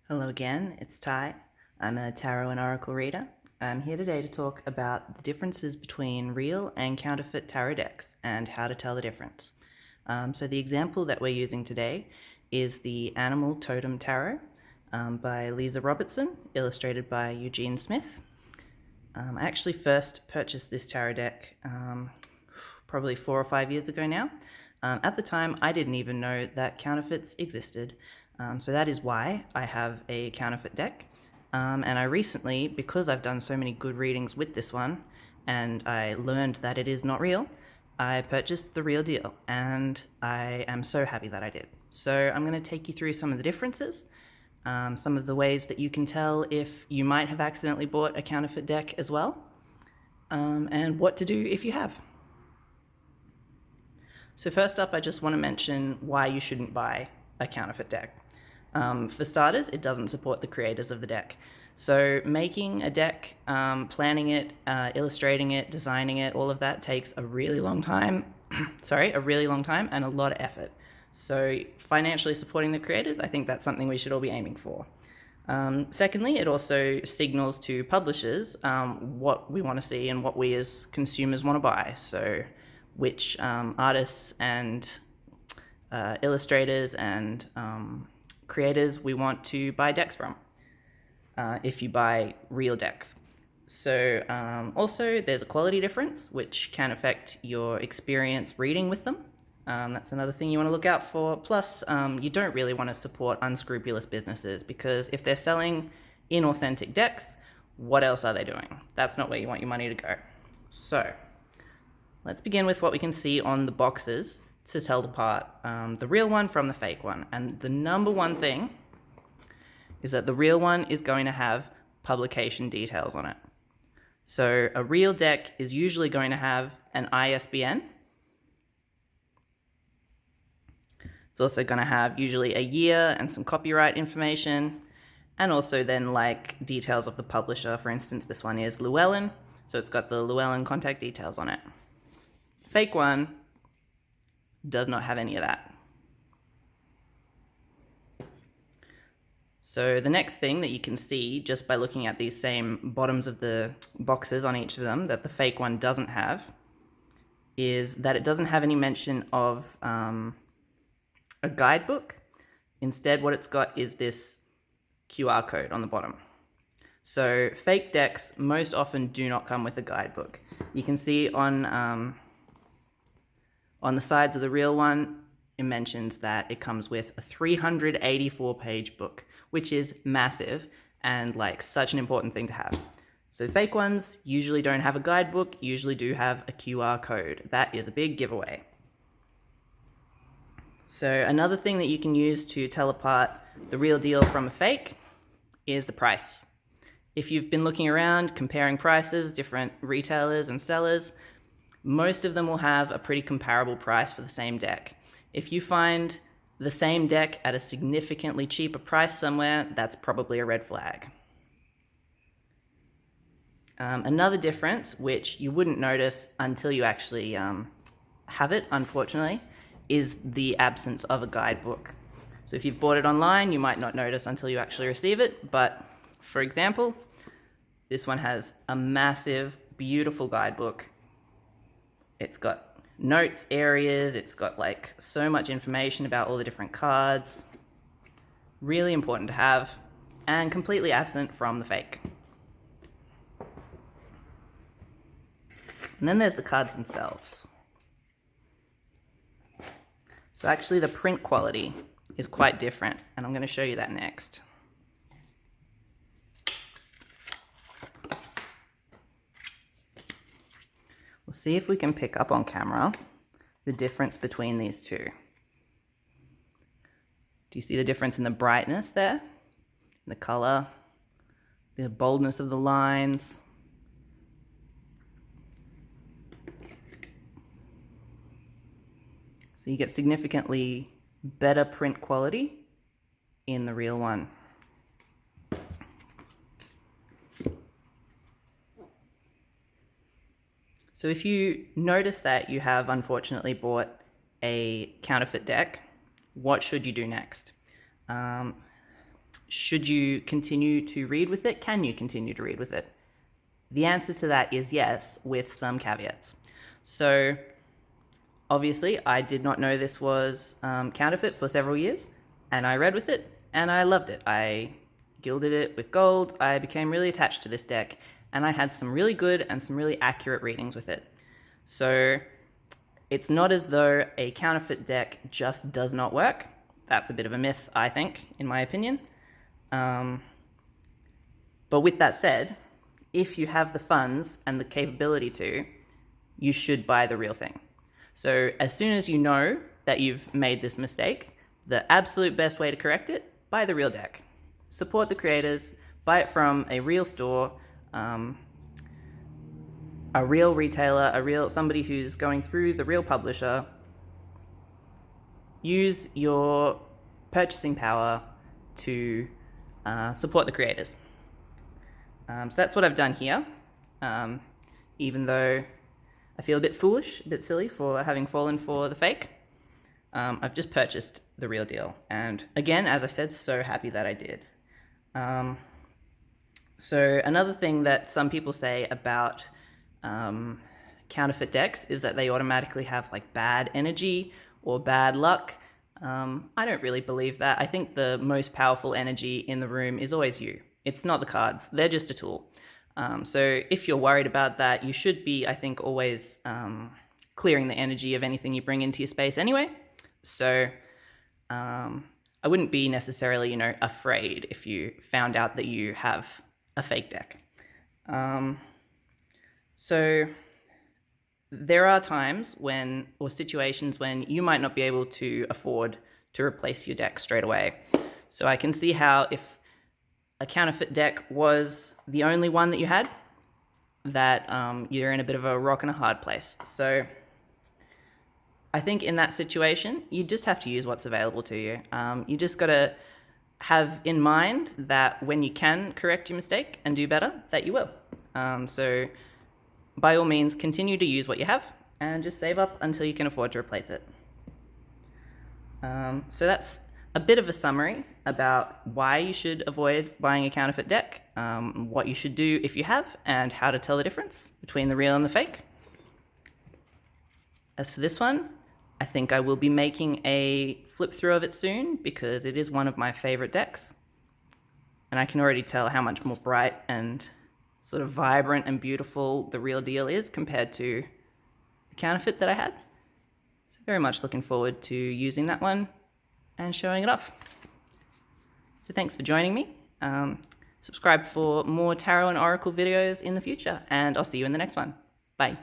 Hello again, it's Ty. I'm a tarot and oracle reader. I'm here today to talk about the differences between real and counterfeit tarot decks and how to tell the difference. So the example that we're using today is the Animal Totem Tarot by Lisa Robertson, illustrated by Eugene Smith. I actually first purchased this tarot deck probably 4 or 5 years ago now. At the time, I didn't even know that counterfeits existed. So that is why I have a counterfeit deck. And I recently, because I've done so many good readings with this one, and I learned that it is not real, I purchased the real deal, and I am so happy that I did. So I'm going to take you through some of the differences, some of the ways that you can tell if you might have accidentally bought a counterfeit deck as well, and what to do if you have. So first up, I just want to mention why you shouldn't buy a counterfeit deck. For starters, it doesn't support the creators of the deck. So making a deck, planning it, illustrating it, designing it, all of that takes a really long time. A really long time and a lot of effort. So financially supporting the creators, I think that's something we should all be aiming for. Secondly, it also signals to publishers what we want to see and what we as consumers want to buy. So which artists and illustrators and creators we want to buy decks from if you buy real decks. So also there's a quality difference which can affect your experience reading with them. That's another thing you want to look out for. Plus, you don't really want to support unscrupulous businesses because if they're selling inauthentic decks, what else are they doing? That's not where you want your money to go. So let's begin with what we can see on the boxes to tell apart the real one from the fake one. And the number one thing is that the real one is going to have publication details on it. So a real deck is usually going to have an ISBN. It's also going to have usually a year and some copyright information, and also then like details of the publisher. For instance, this one is Llewellyn, so it's got the Llewellyn contact details on it. Fake one does not have any of that. So the next thing that you can see just by looking at these same bottoms of the boxes on each of them that the fake one doesn't have is that it doesn't have any mention of a guidebook. Instead, what it's got is this QR code on the bottom. So fake decks most often do not come with a guidebook. You can see on the sides of the real one, it mentions that it comes with a 384-page book, which is massive and like such an important thing to have. So fake ones usually don't have a guidebook, usually do have a QR code. That is a big giveaway. So another thing that you can use to tell apart the real deal from a fake is the price. If you've been looking around, comparing prices, different retailers and sellers, most of them will have a pretty comparable price for the same deck. If you find the same deck at a significantly cheaper price somewhere, that's probably a red flag. Another difference, which you wouldn't notice until you actually have it, unfortunately, is the absence of a guidebook. So if you've bought it online, you might not notice until you actually receive it. But for example, this one has a massive, beautiful guidebook. It's got notes areas, it's got like so much information about all the different cards. Really important to have, and completely absent from the fake. And then there's the cards themselves. So actually the print quality is quite different, and I'm going to show you that next. We'll see if we can pick up on camera the difference between these two. Do you see the difference in the brightness there? The color, the boldness of the lines. So you get significantly better print quality in the real one. So if you notice that you have unfortunately bought a counterfeit deck, what should you do next? should you continue to read with it? Can you continue to read with it? The answer to that is yes, with some caveats. So obviously, I did not know this was counterfeit for several years, and I read with it, and I loved it. I gilded it with gold. I became really attached to this deck, and I had some really good and some really accurate readings with it. So it's not as though a counterfeit deck just does not work. That's a bit of a myth, I think, in my opinion. But with that said, if you have the funds and the capability to, you should buy the real thing. So as soon as you know that you've made this mistake, the absolute best way to correct it, buy the real deck. Support the creators, buy it from a real store, a real retailer, somebody who's going through the real publisher. Use your purchasing power to support the creators. So that's what I've done here, even though I feel a bit foolish, a bit silly for having fallen for the fake. I've just purchased the real deal. And again, as I said, so happy that I did. So another thing that some people say about counterfeit decks is that they automatically have like bad energy or bad luck. I don't really believe that. I think the most powerful energy in the room is always you. It's not the cards. They're just a tool. So if you're worried about that, you should be, I think, always clearing the energy of anything you bring into your space anyway. So I wouldn't be necessarily, afraid if you found out that you have a fake deck. So there are times or situations when you might not be able to afford to replace your deck straight away. So I can see how if a counterfeit deck was the only one that you had, that you're in a bit of a rock and a hard place. So I think in that situation, you just have to use what's available to you. You just got to have in mind that when you can correct your mistake and do better, that you will. So by all means, continue to use what you have and just save up until you can afford to replace it. So that's a bit of a summary about why you should avoid buying a counterfeit deck, what you should do if you have, and how to tell the difference between the real and the fake. As for this one, I think I will be making a flip through of it soon because it is one of my favorite decks. And I can already tell how much more bright and sort of vibrant and beautiful the real deal is compared to the counterfeit that I had. So very much looking forward to using that one and showing it off. So thanks for joining me. Subscribe for more tarot and oracle videos in the future, and I'll see you in the next one. Bye.